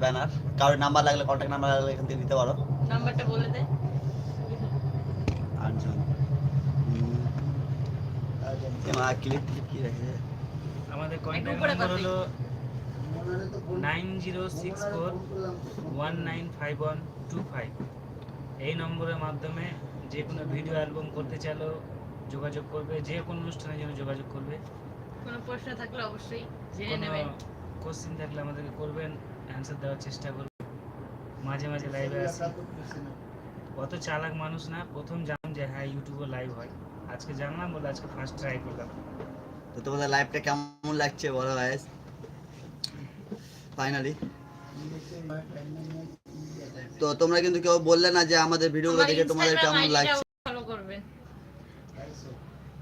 Banner, কারোর number লাগলে, contact number লাগলে এখান থেকে দিতে পারো। নাম্বারটা বলে দে। আটজন ক্লিক কি রেখেছে আমাদের কন্ট্যাক্ট নাম্বার হলো 9064195125। এই নম্বরের মাধ্যমে যে কোনো ভিডিও অ্যালবাম করতে চাইলেও যোগাযোগ করবে, যে কোনো অনুষ্ঠানের জন্য যোগাযোগ করবে। কোনো প্রশ্ন থাকলে অবশ্যই জেনে কোনো নেবেন। কোশ্চেন থাকলে আমাদেরকে করবেন, অ্যান্সার দেওয়ার চেষ্টা করব। মাঝে মাঝে লাইভে আসি, অত চালাক মানুষ না। প্রথম জানলাম যে হ্যাঁ ইউটিউবে লাইভ হয়, আজকে জানলাম বলে আজকে ফার্স্ট ট্রাই করলাম। তো তোমাদের লাইভটা কেমন লাগছে বলো গাইস। ফাইনালি তো তোমরা কিন্তু কেউ বললে না যে আমাদের ভিডিওগুলো দেখে তোমাদের কেমন লাগছে। ফলো করবেন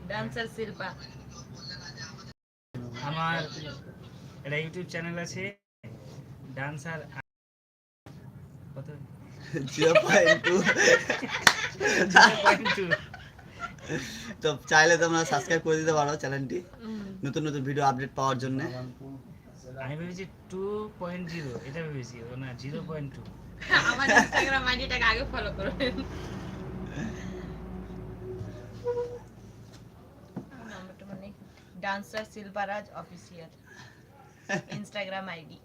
ডান্সার শিল্পা। আমার একটা ইউটিউব চ্যানেল আছে ডান্সার কত 0.2 তো চাইলে তোমরা সাবস্ক্রাইব করে দিতে পারো চ্যানেলটি, নতুন নতুন ভিডিও আপডেট পাওয়ার জন্য। আমি ভেবেছি 2.0, এটা ভেবেছি না 0.2। আমার ইনস্টাগ্রাম আইডিটাকে আগে ফলো করবেন। নাম্বারটা মানে ডান্সার শিল্পারাজ অফিসিয়াল ইনস্টাগ্রাম আইডি।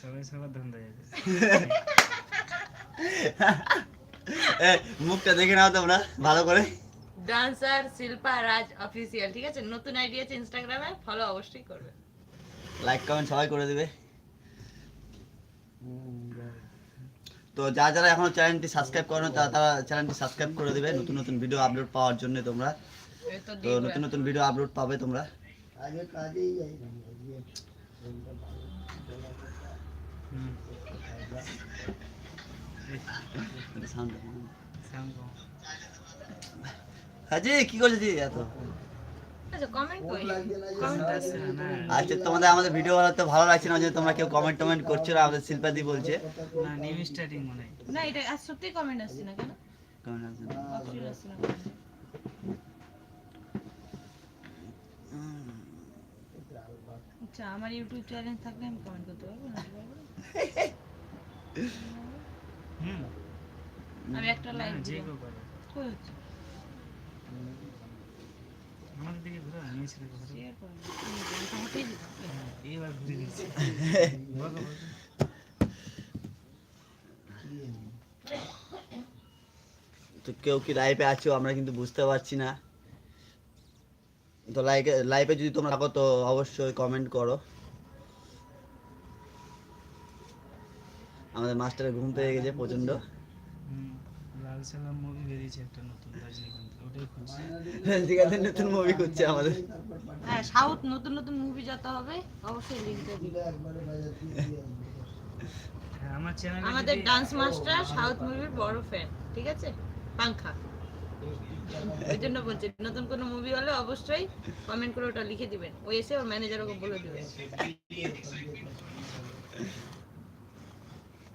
সবাই সবার ধন্দা যাবে। মুখটা দেখে নাও তোমরা ভালো করে। ডান্সার শিল্পারাজ অফিসিয়াল, ঠিক আছে? নতুন আইডি আছে ইনস্টাগ্রামে, ফলো অবশ্যই করবে। লাইক কমেন্ট সবাই করে দিবে। তো যারা যারা এখনো চ্যানেলটি সাবস্ক্রাইব করো তারা চ্যানেলটি সাবস্ক্রাইব করে দিবে নতুন নতুন ভিডিও আপলোড পাওয়ার জন্য। তোমরা তো নতুন নতুন ভিডিও আপলোড পাবে তোমরা। আগে কাজেই যাই হাজি কি করছিস এত? আচ্ছা কমেন্ট কই? কমেন্ট আছে না? আচ্ছা তোমাদের আমাদের ভিডিও বানাতে ভালো লাগছে না যে তোমরা কেউ কমেন্ট করছো না। আমাদের শিল্পাদি বলছে না নিউ স্টার্টিং মনে হয়। না এটা আজ সত্যি কমেন্ট আসছে না কেন? কমেন্ট আসছে না। অপশন আসছে না। আচ্ছা আমার ইউটিউব চ্যানেল থাকলে আমি কমেন্ট করতে পারবো না? হুম, আমি একটা লাইভ যে দিই। কেউ পারে। কই হচ্ছে? আমাদের দিকে ঘুরে নিয়ে ছেড়ে ঘুরে শেয়ার করুন। মোটামুটি এইবার ঘুরে দিচ্ছি। বলো বলো। তো কেউ কি লাইভে আছো আমরা কিন্তু বুঝতে পারছি না। তো লাইভে যদি তোমরা থাকো তো অবশ্যই কমেন্ট করো। আমাদের মাস্টারের ঘুম পেয়ে গেছে প্রচন্ড। লাল সালাম মুভি বেরিয়েছে একটা নতুন রজনীকান্ত, ওটাই খুঁজছি। ঠিক আছে, নতুন মুভি করছে আমাদের। হ্যাঁ সাউথ নতুন নতুন মুভি যত হবে অবশ্যই লিংক দেব। হ্যাঁ আমার চ্যানেলে আমাদের ডান্স মাস্টার সাউথ মুভির বড় ফ্যান, ঠিক আছে? পাংখা। এই জন্য বলছি নতুন কোনো মুভি হলে অবশ্যই কমেন্ট করে ওটা লিখে দিবেন, ও এসে ওর ম্যানেজারকে বলে দিবে।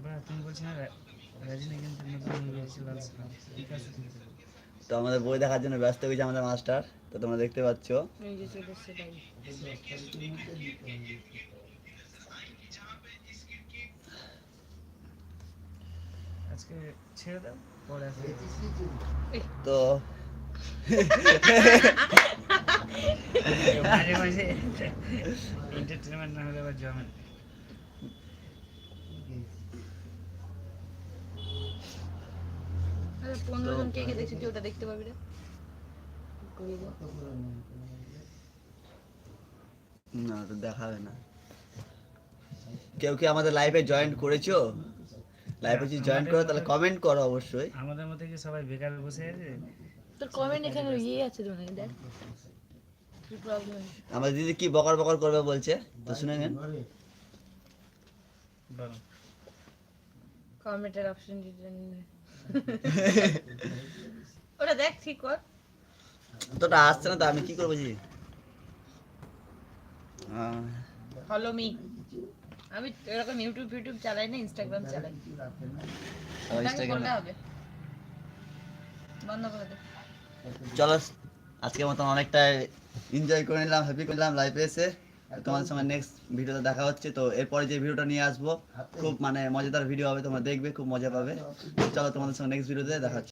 বা তুমি বলছি না রজনীকান্তের নতুন মুভি বেরিয়েছে লাল সালাম, ঠিক আছে ঠিক আছে। তো আমাদের বই দেখার জন্য ব্যস্ত হয়ে গেছে আমাদের মাস্টার। তো তোমরা দেখতে পাচ্ছ এই যে চলে এসেছে তাই। আজকে ছেড়ে দাও, পরে আসবে। তো মাঝে মাঝে এন্টারটেনমেন্ট না হলে আবার জমে না। আরে 15 জন কে কে দেখছিস তুই ওটা দেখতে পাবি রে। না তো দেখাবে না। কেউ কি আমাদের লাইভে জয়েন করেছো? লাইভে যদি জয়েন করো তাহলে কমেন্ট করো অবশ্যই। আমাদের মধ্যে কি সবাই বেকার বসে আছে? তোর কমেন্ট এখানে ইয়ে আছে তো নাকি দেখ। কি প্রবলেম? আমাদের দিদি কি বকর বকর করবে বলছে, তো শুনে নেন। বলো। কমেন্টের অপশন দিতে ওটা দেখ ঠিক কর। তো ওটা আসছে না তো আমি কি করবো জি। Follow me. আমি এরকম ইউটিউব চালাই না, ইনস্টাগ্রাম চালাই। কোনটা হবে? বন্ধ করে দে। চলো আজকের মতন অনেকটা এনজয় করে নিলাম, হ্যাপি করলাম লাইভে এসে। তোমাদের সঙ্গে নেক্সট ভিডিওতে দেখা হচ্ছে। তো এরপরে যে ভিডিওটা নিয়ে আসবো খুব মানে মজাদার ভিডিও হবে, তোমরা দেখবে খুব মজা পাবে। তো চলো তোমাদের সঙ্গে নেক্সট ভিডিওতে দেখা হচ্ছে।